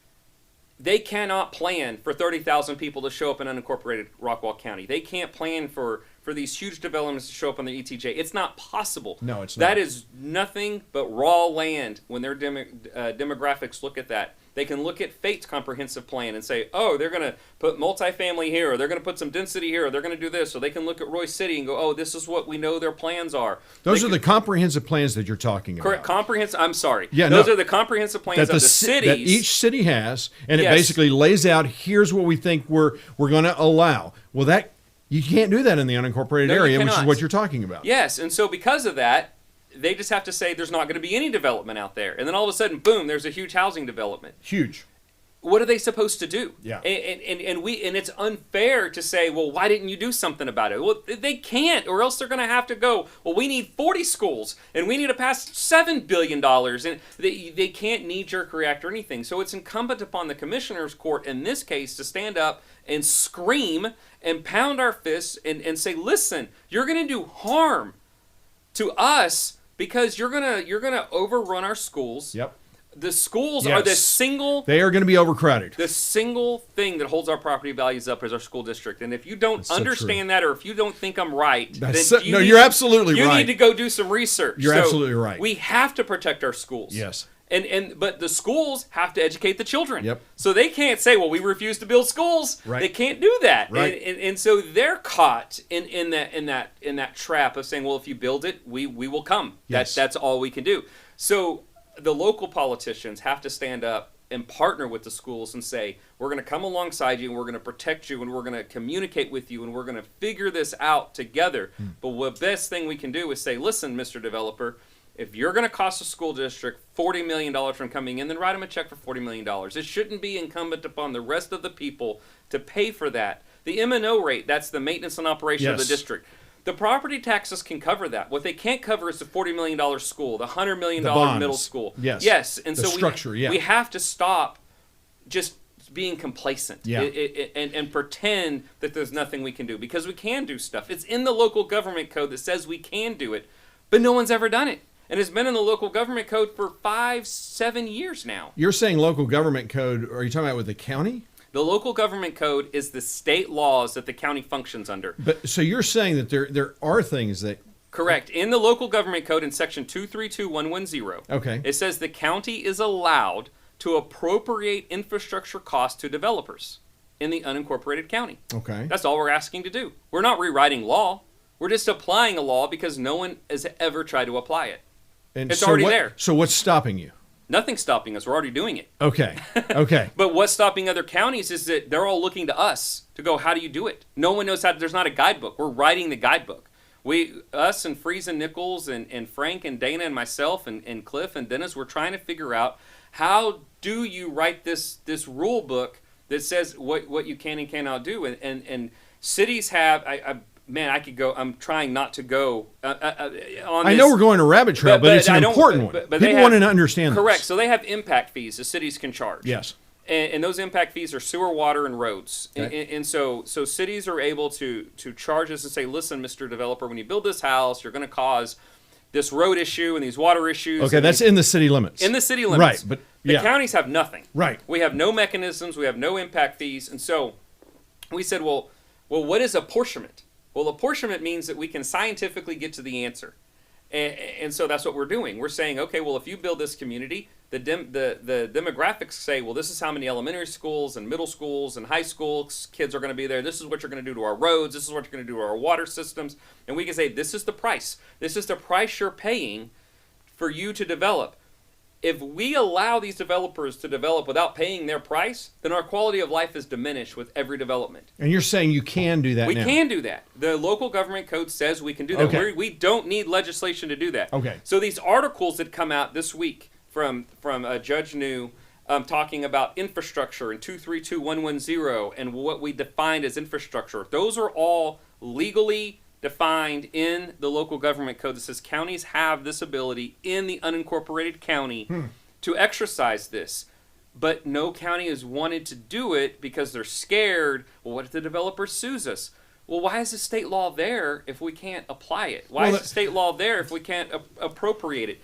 they cannot plan for 30,000 people to show up in unincorporated Rockwall County. They can't plan for these huge developments to show up on the ETJ. It's not possible. No, it's not. That is nothing but raw land when their demographics look at that. They can look at Fate's comprehensive plan and say, oh, they're going to put multifamily here, or they're going to put some density here, or they're going to do this. So they can look at Royce City and go, oh, this is what we know their plans are. Those are the comprehensive plans that you're talking about. Correct. Comprehensive. I'm sorry. Yeah, those are the comprehensive plans of the cities. That each city has, and it Yes. basically lays out, here's what we think we're going to allow. Well, that you can't do that in the unincorporated No, you area, which is cannot. what you're talking about. Yes, and so because of that, they just have to say there's not going to be any development out there. And then all of a sudden, boom, there's a huge housing development. Huge. What are they supposed to do? Yeah. And it's unfair to say, well, why didn't you do something about it? Well, they can't, or else they're going to have to go, well, we need 40 schools, and we need to pass $7 billion. And they can't knee-jerk react or anything. So it's incumbent upon the commissioner's court, in this case, to stand up and scream and pound our fists and say, listen, you're going to do harm to us because you're gonna overrun our schools. Yep. The schools Yes. are the single They are going to be overcrowded. the single thing that holds our property values up is our school district. And if you don't That's so understand that, or if you don't think I'm right, That's then so- no, you're absolutely you right. need to go do some research. You're So absolutely right. We have to protect our schools. Yes. But the schools have to educate the children. Yep. So they can't say, well, we refuse to build schools. Right. They can't do that. Right. And so they're caught in that trap of saying, well, if you build it, we will come. Yes. That's all we can do. So the local politicians have to stand up and partner with the schools and say, we're going to come alongside you, and we're going to protect you, and we're going to communicate with you, and we're going to figure this out together. But the best thing we can do is say, listen, Mr. Developer, if you're going to cost a school district $40 million from coming in, then write them a check for $40 million. It shouldn't be incumbent upon the rest of the people to pay for that. The M&O rate, that's the maintenance and operation of the Yes. district. The property taxes can cover that. What they can't cover is the $40 million school, the $100 million The bonds. middle school. Yes. Yes. And The so structure, yeah. we have to stop just being complacent Yeah. and pretend that there's nothing we can do, because we can do stuff. It's in the local government code that says we can do it, but no one's ever done it. And it's been in the local government code for 5-7 years now. You're saying local government code, are you talking about with the county? The local government code is the state laws that the county functions under. But so you're saying that there are things that Correct. In the local government code in section 232110, Okay. it says the county is allowed to appropriate infrastructure costs to developers in the unincorporated county. Okay. That's all we're asking to do. We're not rewriting law. We're just applying a law because no one has ever tried to apply it. And It's already there. So what's stopping you? Nothing's stopping us. We're already doing it. Okay. Okay. But what's stopping other counties is that they're all looking to us to go, how do you do it? No one knows how. There's not a guidebook. We're writing the guidebook. Us and Freeze and Nichols and Frank and Dana and myself and Cliff and Dennis, we're trying to figure out, how do you write this rule book that says what you can and cannot do? And cities have, I could go. I'm trying not to go on this. I know we're going a rabbit trail, but it's an important one. But they People have- want to understand Correct. this. So they have impact fees the cities can charge. Yes. And those impact fees are sewer, water, and roads. Okay. And so cities are able to charge us and say, listen, Mr. Developer, when you build this house, you're going to cause this road issue and these water issues. Okay, and that's in the city limits. in the city limits. Right, but the yeah. counties have nothing. Right. We have no mechanisms. We have no impact fees. And so we said, well, what is apportionment? Well, apportionment means that we can scientifically get to the answer. And so that's what we're doing. We're saying, okay, well, if you build this community, the demographics say, well, this is how many elementary schools and middle schools and high school kids are going to be there. This is what you're going to do to our roads. This is what you're going to do to our water systems. And we can say, this is the price. This is the price you're paying for you to develop. if we allow these developers to develop without paying their price, then our quality of life is diminished with every development. And you're saying you can do that We now? can do that. The local government code says we can do that. Okay. We don't need legislation to do that. Okay. So these articles that come out this week from Judge New talking about infrastructure and 232110 and what we defined as infrastructure, those are all legally defined in the local government code that says counties have this ability in the unincorporated county to exercise this. But no county has wanted to do it because they're scared. Well, what if the developer sues us? Well, why is the state law there if we can't apply it? Why is the state law there if we can't appropriate it?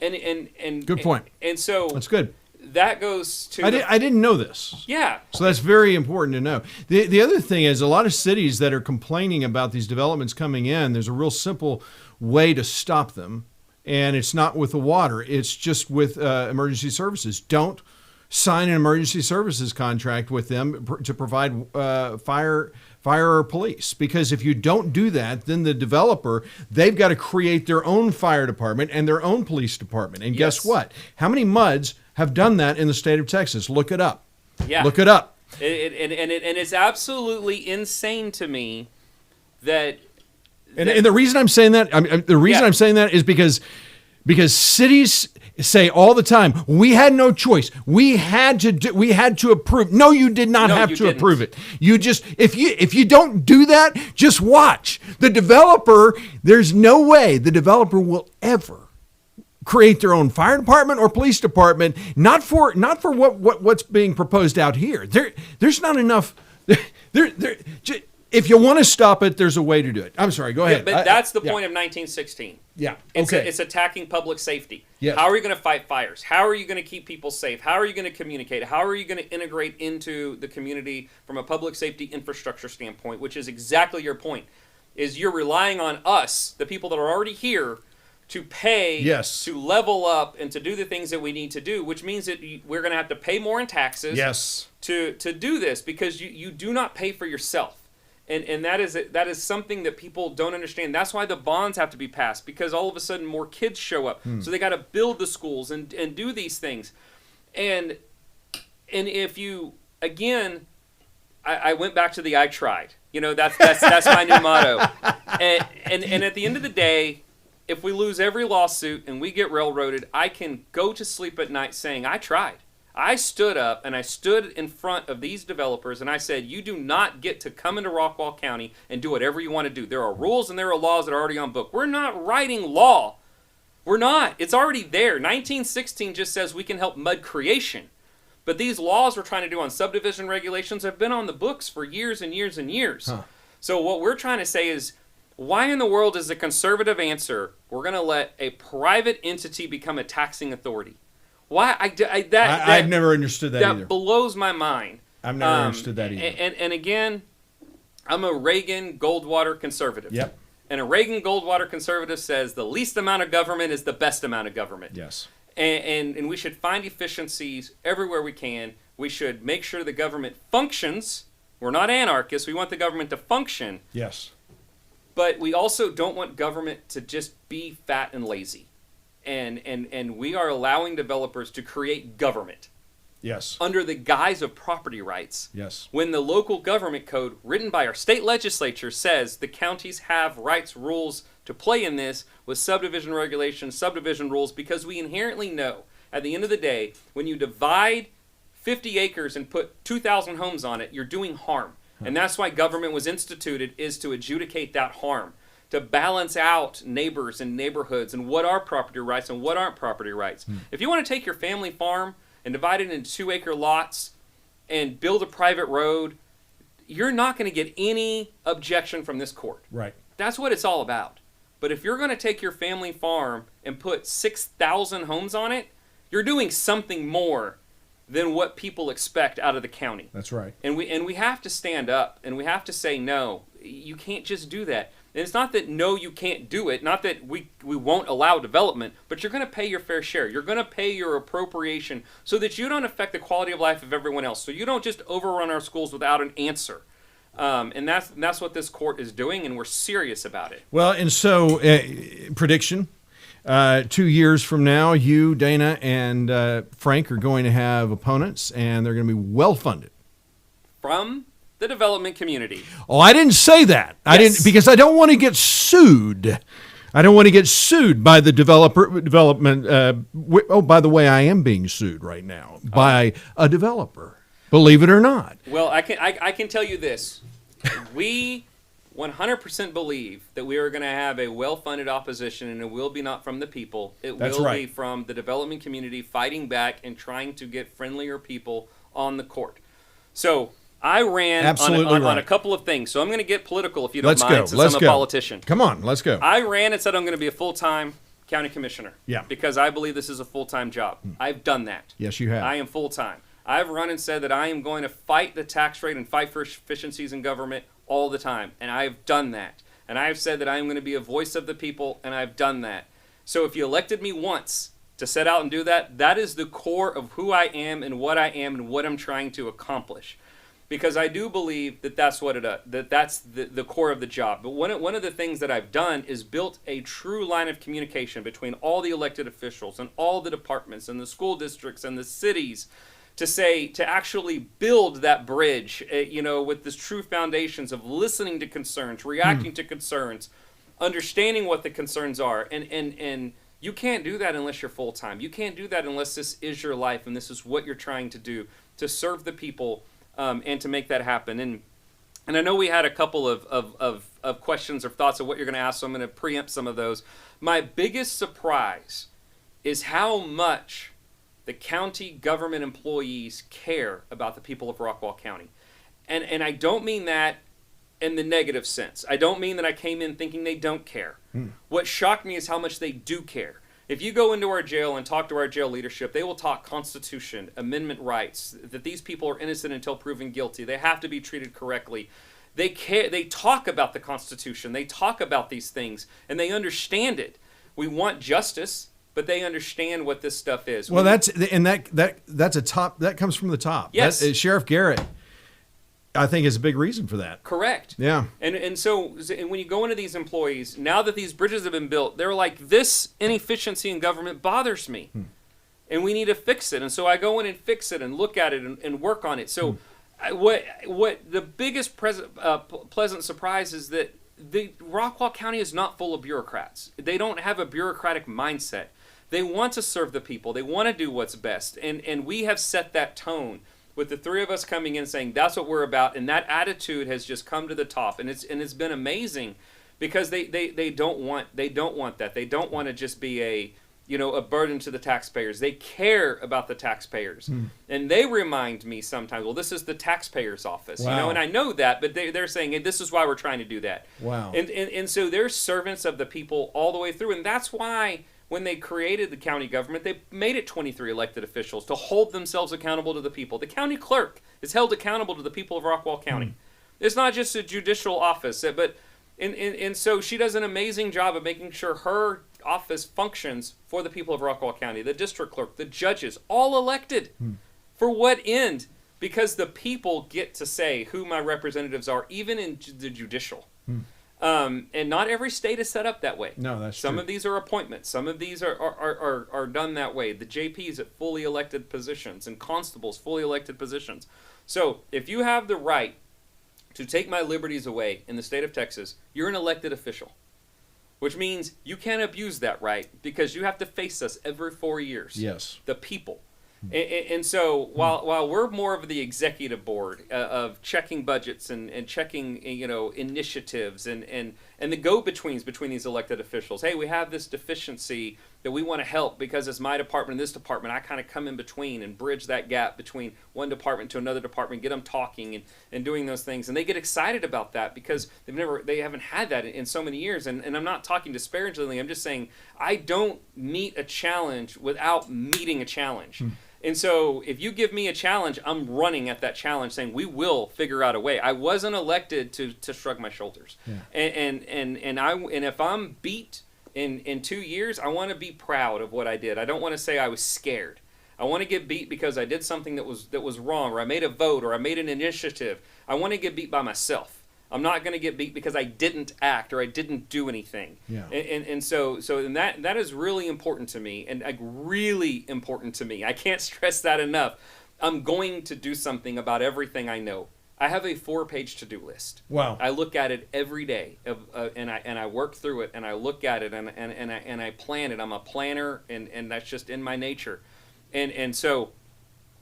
And good point. And so that's good. That goes to I didn't know this. Yeah. So that's very important to know. The other thing is a lot of cities that are complaining about these developments coming in, there's a real simple way to stop them. And it's not with the water. It's just with emergency services. Don't sign an emergency services contract with them to provide fire or police. Because if you don't do that, then the developer, they've got to create their own fire department and their own police department. And guess what? How many MUDs have done that in the state of Texas? Look it up. Yeah. Look it up. And it's absolutely insane to me that... And the reason I'm saying that, I'm saying that is because cities say all the time, we had no choice. We had to approve. No, you did not have to approve it. You just, if you don't do that, just watch. The developer, there's no way the developer will ever create their own fire department or police department, not for what's being proposed out here. There's not enough. If you want to stop it, there's a way to do it. I'm sorry, go ahead. But that's the point of 1916. Yeah. Okay. It's attacking public safety. Yes. How are you going to fight fires? How are you going to keep people safe? How are you going to communicate? How are you going to integrate into the community from a public safety infrastructure standpoint, which is exactly your point, is you're relying on us, the people that are already here, to pay, to level up, and to do the things that we need to do, which means that we're going to have to pay more in taxes to do this because you do not pay for yourself. And that is something that people don't understand. That's why the bonds have to be passed, because all of a sudden more kids show up. So they got to build the schools and do these things. And if you, again, I went back to I tried. That's my new motto. And at the end of the day, if we lose every lawsuit and we get railroaded, I can go to sleep at night saying, I tried. I stood up and I stood in front of these developers and I said, you do not get to come into Rockwall County and do whatever you want to do. There are rules and there are laws that are already on book. We're not writing law. We're not. It's already there. 1916 just says we can help mud creation. But these laws we're trying to do on subdivision regulations have been on the books for years and years and years. So what we're trying to say is, why in the world is the conservative answer, we're going to let a private entity become a taxing authority? Why? I've never understood that either. That blows my mind. I've never understood that either. And again, I'm a Reagan Goldwater conservative. Yep. And a Reagan Goldwater conservative says the least amount of government is the best amount of government. Yes. And we should find efficiencies everywhere we can. We should make sure the government functions. We're not anarchists. We want the government to function. Yes. But we also don't want government to just be fat and lazy. And we are allowing developers to create government. Yes. Under the guise of property rights. Yes. When the local government code written by our state legislature says the counties have rights, rules to play in this with subdivision regulations, subdivision rules, because we inherently know at the end of the day, when you divide 50 acres and put 2,000 homes on it, you're doing harm. And that's why government was instituted, is to adjudicate that harm, to balance out neighbors and neighborhoods and what are property rights and what aren't property rights. If you want to take your family farm and divide it into 2-acre lots and build a private road, you're not going to get any objection from this court. Right. That's what it's all about. But if you're going to take your family farm and put 6,000 homes on it, you're doing something more than what people expect out of the county. That's right. And we have to stand up and we have to say, no, you can't just do that. And it's not that, no, you can't do it, not that we won't allow development, but you're going to pay your fair share. You're going to pay your appropriation so that you don't affect the quality of life of everyone else. So you don't just overrun our schools without an answer. And that's what this court is doing, and we're serious about it. Well, and so prediction. 2 years from now, you, Dana, and Frank are going to have opponents, and they're going to be well funded. From the development community. Oh, I didn't say that. I didn't, because I don't want to get sued. I don't want to get sued by the development. By the way, I am being sued right now by a developer. Believe it or not. Well, I can tell you this: we 100% believe that we are going to have a well-funded opposition, and it will be not from the people. It will be from the development community fighting back and trying to get friendlier people on the court. So I ran on a couple of things. So I'm going to get political if you don't mind, since I'm a politician. Come on, let's go. I ran and said I'm going to be a full-time county commissioner. Yeah. Because I believe this is a full-time job. I've done that. Yes, you have. I am full-time. I've run and said that I am going to fight the tax rate and fight for efficiencies in government all the time, and I've done that. And I've said that I am going to be a voice of the people, and I've done that. So if you elected me once to set out and do that, that is the core of who I am and what I'm trying to accomplish. Because I do believe that that's what that's the core of the job. But one of the things that I've done is built a true line of communication between all the elected officials and all the departments and the school districts and the cities, to actually build that bridge, with this true foundations of listening to concerns, reacting to concerns, understanding what the concerns are. And you can't do that unless you're full-time. You can't do that unless this is your life and this is what you're trying to do to serve the people and to make that happen. And I know we had a couple of questions or thoughts of what you're going to ask, so I'm going to preempt some of those. My biggest surprise is how much the county government employees care about the people of Rockwall County. And I don't mean that in the negative sense. I don't mean that I came in thinking they don't care. What shocked me is how much they do care. If you go into our jail and talk to our jail leadership, they will talk Constitution, amendment rights, that these people are innocent until proven guilty. They have to be treated correctly. They care. They talk about the Constitution. They talk about these things, and they understand it. We want justice, but they understand what this stuff is. Well, that's a top. That comes from the top. Yes, Sheriff Garrett, I think, is a big reason for that. Correct. Yeah. And so when you go into these employees, now that these bridges have been built, they're like, this inefficiency in government bothers me, and we need to fix it. And so I go in and fix it and look at it and work on it. So what the biggest pleasant surprise is that the Rockwall County is not full of bureaucrats. They don't have a bureaucratic mindset. They want to serve the people. They want to do what's best. And we have set that tone with the three of us coming in saying that's what we're about, and that attitude has just come to the top, and it's been amazing, because they don't want that. They don't want to just be a burden to the taxpayers. They care about the taxpayers, and they remind me sometimes, well, this is the taxpayers' office, wow. And I know that, but they're saying, hey, this is why we're trying to do that. Wow. And so they're servants of the people all the way through, and that's why when they created the county government, they made it 23 elected officials to hold themselves accountable to the people. The county clerk is held accountable to the people of Rockwall County. It's not just a judicial office, but and so she does an amazing job of making sure her office functions for the people of Rockwall County. The district clerk, the judges, all elected. For what end? Because the people get to say who my representatives are, even in the judicial. And not every state is set up that way. No, that's Some true. of these are appointments. Some of these are done that way. The JPs at fully elected positions and constables fully elected positions. So if you have the right to take my liberties away in the state of Texas, you're an elected official, which means you can't abuse that right, because you have to face us every 4 years. Yes. The people. And so while we're more of the executive board of checking budgets and checking initiatives and the go-betweens between these elected officials, hey, we have this deficiency that we want to help because it's my department and this department. I kind of come in between and bridge that gap between one department to another department, get them talking and doing those things, and they get excited about that because they haven't had that in so many years. And I'm not talking disparagingly. I'm just saying I don't meet a challenge without meeting a challenge. And so if you give me a challenge, I'm running at that challenge saying we will figure out a way. I wasn't elected to shrug my shoulders. Yeah. And if I'm beat in 2 years, I want to be proud of what I did. I don't want to say I was scared. I want to get beat because I did something that was wrong, or I made a vote, or I made an initiative. I want to get beat by myself. I'm not going to get beat because I didn't act or I didn't do anything. Yeah. And so that is really important to me, and like really important to me. I can't stress that enough. I'm going to do something about everything I know. I have a 4-page to-do list. Wow. I look at it every day, and I work through it, and I look at it, and I plan it. I'm a planner, and that's just in my nature. And so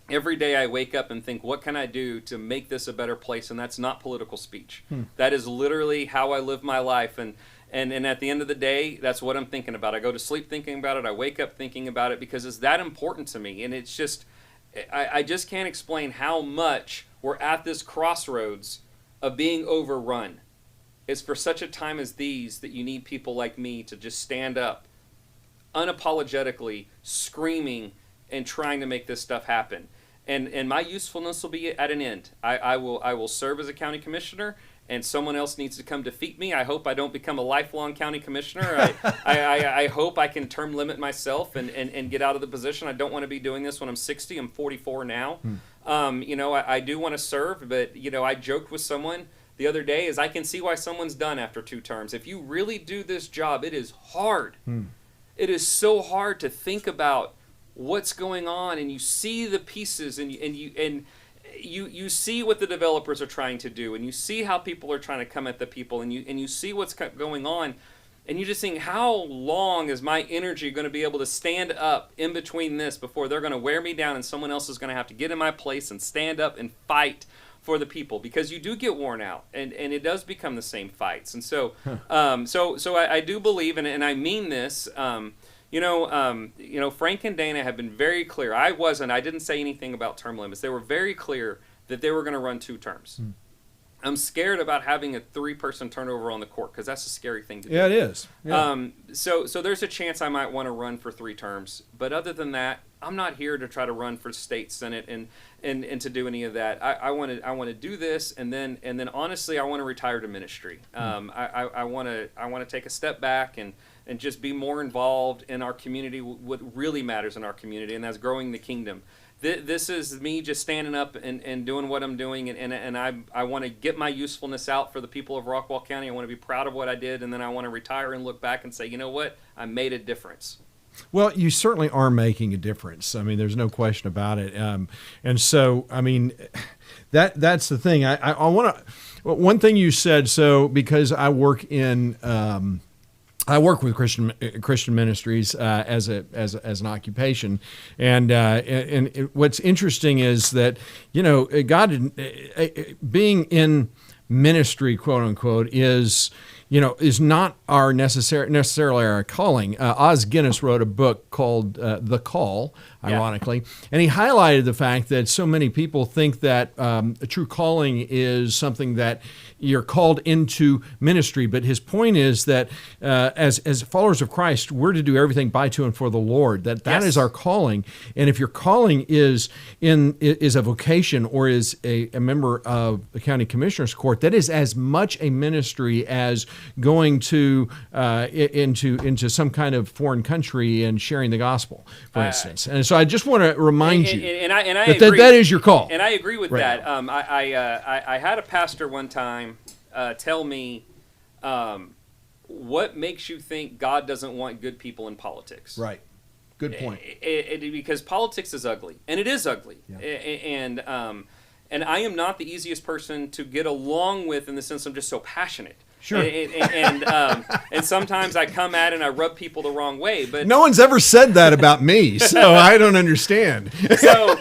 every day I wake up and think, what can I do to make this a better place? And that's not political speech. That is literally how I live my life. And at the end of the day, that's what I'm thinking about. I go to sleep thinking about it. I wake up thinking about it because it's that important to me. And it's just, I just can't explain how much we're at this crossroads of being overrun. It's for such a time as these that you need people like me to just stand up unapologetically, screaming and trying to make this stuff happen. And my usefulness will be at an end. I will serve as a county commissioner, and someone else needs to come defeat me. I hope I don't become a lifelong county commissioner. I hope I can term limit myself and get out of the position. I don't want to be doing this when I'm 60. I'm 44 now. I do want to serve, but I joked with someone the other day is I can see why someone's done after 2 terms. If you really do this job, it is hard. It is so hard to think about what's going on, and you see the pieces, and you see what the developers are trying to do, and you see how people are trying to come at the people, and you see what's going on, and you just think, how long is my energy going to be able to stand up in between this before they're going to wear me down and someone else is going to have to get in my place and stand up and fight for the people? Because you do get worn out, and it does become the same fights. And so I do believe, and I mean this. Frank and Dana have been very clear. I didn't say anything about term limits. They were very clear that they were going to run 2 terms. I'm scared about having a 3-person turnover on the court because that's a scary thing to do. Yeah, it is. Yeah. So there's a chance I might want to run for 3 terms. But other than that, I'm not here to try to run for state senate and to do any of that. I want to do this, and then honestly, I want to retire to ministry. I want to take a step back and just be more involved in our community, what really matters in our community, and that's growing the kingdom. This is me just standing up and doing what I'm doing, and I want to get my usefulness out for the people of Rockwall County. I want to be proud of what I did, and then I want to retire and look back and say, you know what, I made a difference. Well, you certainly are making a difference. I mean, there's no question about it. And so, I mean, that's the thing. I want to. One thing you said. So, because I work with Christian ministries as an occupation, and what's interesting is that God being in ministry, quote unquote, is not our necessarily our calling. Os Guinness wrote a book called The Call, ironically, and he highlighted the fact that so many people think that a true calling is something that you're called into ministry. But his point is that as followers of Christ, we're to do everything by, to, and for the Lord. That is our calling. And if your calling is a vocation or is a member of the county commissioner's court, that is as much a ministry as going to into some kind of foreign country and sharing the gospel, for instance. And so I just want to remind you that is your call. And I agree with right that. now. I had a pastor one time tell me, what makes you think God doesn't want good people in politics? Right. Good point. Because politics is ugly, and it is ugly. Yeah. And I am not the easiest person to get along with in the sense I'm just so passionate. Sure. And sometimes I come at it and I rub people the wrong way. But no one's ever said that about me, so I don't understand. But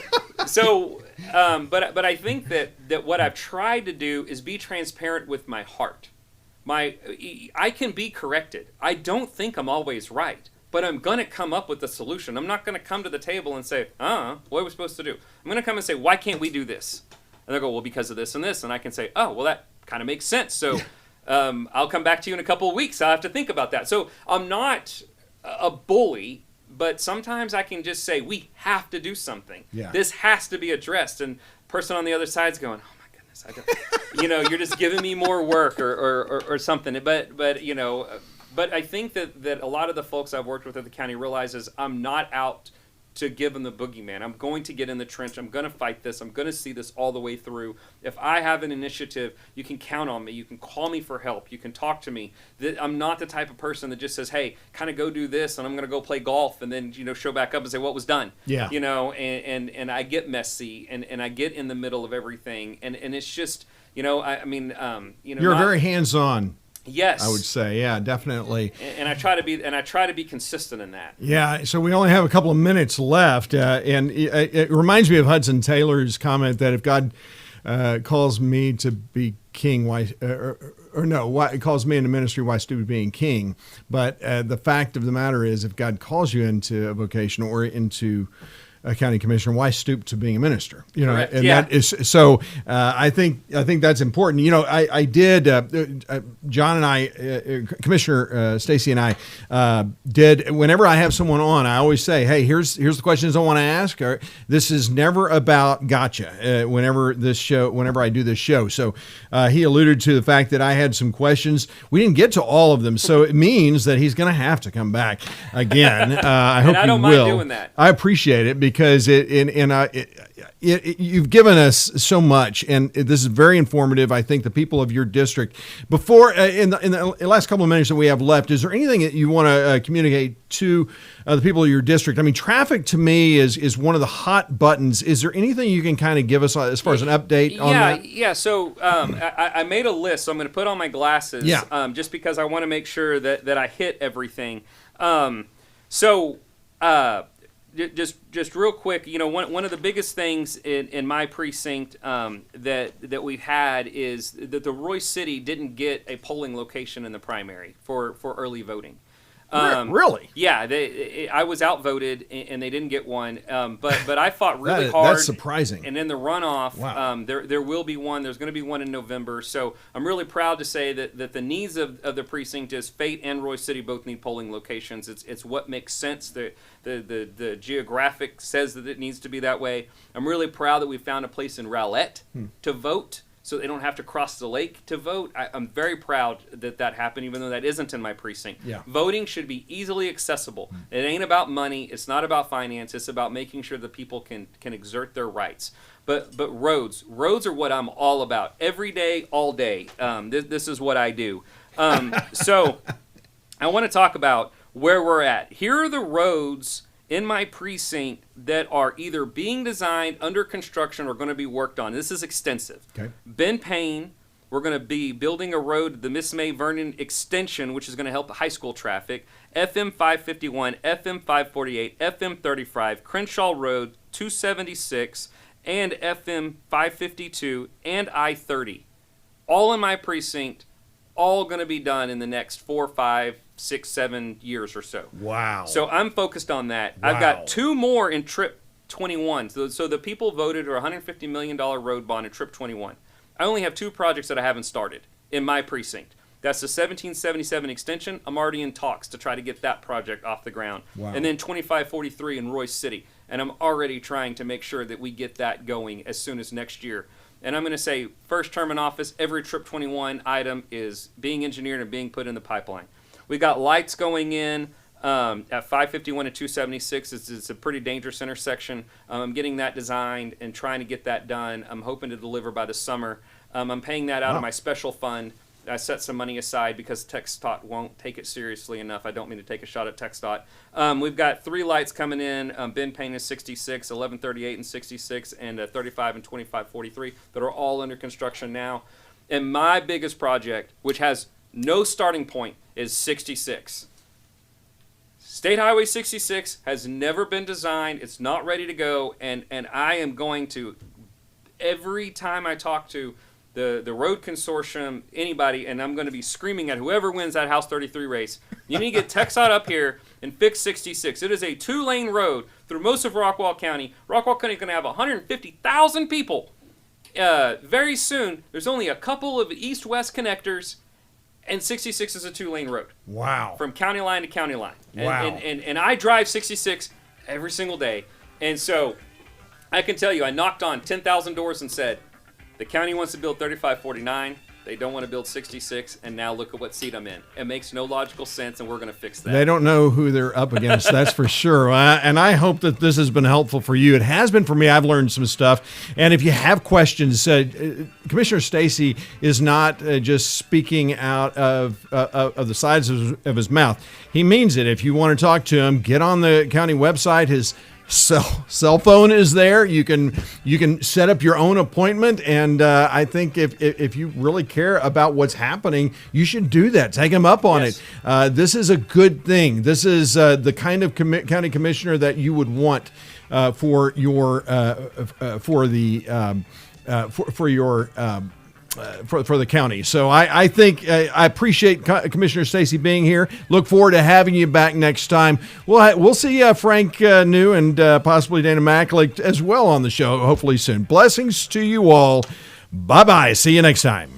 I think that what I've tried to do is be transparent with my heart. I can be corrected. I don't think I'm always right, but I'm going to come up with a solution. I'm not going to come to the table and say, what are we supposed to do? I'm going to come and say, why can't we do this? And they'll go, well, because of this and this. And I can say, oh, well, that kind of makes sense. So I'll come back to you in a couple of weeks. I'll have to think about that. So I'm not a bully, but sometimes I can just say, we have to do something. Yeah. This has to be addressed. And the person on the other side's going, oh, my goodness, I don't, you're just giving me more work or something. But I think that a lot of the folks I've worked with at the county realizes I'm not out to give him the boogeyman. I'm going to get in the trench. I'm going to fight this. I'm going to see this all the way through. If I have an initiative, you can count on me. You can call me for help. You can talk to me. I'm not the type of person that just says, hey, kind of go do this, and I'm going to go play golf, and then, show back up and say, what was done? Yeah. And I get messy, and I get in the middle of everything, and it's just, you're very hands-on. Yes, I would say, yeah, definitely. And I try to be consistent in that. Yeah. So we only have a couple of minutes left, and it reminds me of Hudson Taylor's comment that if God calls me to be king, why? Why it calls me into ministry? Why stoop to being king? But the fact of the matter is, if God calls you into a vocation or into a county commissioner, why stoop to being a minister? Correct. And yeah. that is so. I think that's important. I did. John and I, Commissioner Stacy and I, did. Whenever I have someone on, I always say, "Hey, here's the questions I want to ask." Or, this is never about gotcha. Whenever I do this show, so he alluded to the fact that I had some questions. We didn't get to all of them, so it means that he's going to have to come back again. I hope I he don't will. mind doing that. I appreciate it because you've given us so much, and this is very informative. I think the people of your district. Before in the last couple of minutes that we have left, is there anything that you want to communicate to the people of your district? I mean, traffic to me is one of the hot buttons. Is there anything you can kind of give us as far as an update on that? Yeah. So I made a list. So I'm going to put on my glasses. Yeah. Just because I want to make sure that I hit everything. Just real quick, one of the biggest things in my precinct that we've had is that the Royce City didn't get a polling location in the primary for early voting. Really? Yeah, I was outvoted and they didn't get one. But I fought really hard. That's surprising. And in the runoff, wow. There will be one. There's going to be one in November. So I'm really proud to say that the needs of the precinct is Fate and Royce City both need polling locations. It's what makes sense. The geographic says that it needs to be that way. I'm really proud that we found a place in Rowlett to vote, so they don't have to cross the lake to vote. I'm very proud that happened, even though that isn't in my precinct. Yeah. Voting should be easily accessible. It ain't about money. It's not about finance. It's about making sure that people can exert their rights. But roads are what I'm all about. Every day, all day. This is what I do. So I want to talk about where we're at. Here are the roads in my precinct that are either being designed, under construction, or going to be worked on. This is extensive. Okay. Ben Payne, we're going to be building a road, the Miss May Vernon extension, which is going to help the high school traffic. FM 551, FM 548, FM 35, Crenshaw Road 276, and FM 552, and I-30. All in my precinct, all going to be done in the next 4, 5, 6, 7 years or so. Wow. So I'm focused on that. Wow. I've got 2 more in Trip 21. So the people voted a $150 million road bond in Trip 21. I only have 2 projects that I haven't started in my precinct. That's the 1777 extension. I'm already in talks to try to get that project off the ground. Wow. And then 2543 in Royce City. And I'm already trying to make sure that we get that going as soon as next year. And I'm going to say, first term in office, every Trip 21 item is being engineered and being put in the pipeline. We got lights going in at 551 and 276. It's a pretty dangerous intersection. I'm getting that designed and trying to get that done. I'm hoping to deliver by the summer. I'm paying that out of my special fund. I set some money aside because TxDOT won't take it seriously enough. I don't mean to take a shot at TxDOT. We've got 3 lights coming in. Ben Payne is 66, 1138 and 66, and 35 and 2543 that are all under construction now. And my biggest project, which has no starting point, is 66. State Highway 66 has never been designed. It's not ready to go. And I am going to, every time I talk to the road consortium, anybody, and I'm going to be screaming at whoever wins that House 33 race, you need to get TxDOT up here and fix 66. It is a 2-lane road through most of Rockwall County. Rockwall County is going to have 150,000 people. Very soon, there's only a couple of east-west connectors, and 66 is a 2-lane road. Wow. From county line to county line. Wow. And I drive 66 every single day. And so I can tell you, I knocked on 10,000 doors and said, the county wants to build 3549. They don't want to build 66, and now look at what seat I'm in. It makes no logical sense, and we're going to fix that. They don't know who they're up against, that's for sure. And I hope that this has been helpful for you. It has been for me. I've learned some stuff. And if you have questions, Commissioner Stacy is not just speaking out of the sides of his mouth. He means it. If you want to talk to him, get on the county website. His cell phone is there. You can set up your own appointment, and I think if you really care about what's happening, you should do that. Take him up on it. This is a good thing. This is the kind of county commissioner that you would want for your for the county. So I think I appreciate Commissioner Stacy being here. Look forward to having you back next time. We'll see Frank New and possibly Dana Macklick as well on the show, hopefully soon. Blessings to you all. Bye-bye. See you next time.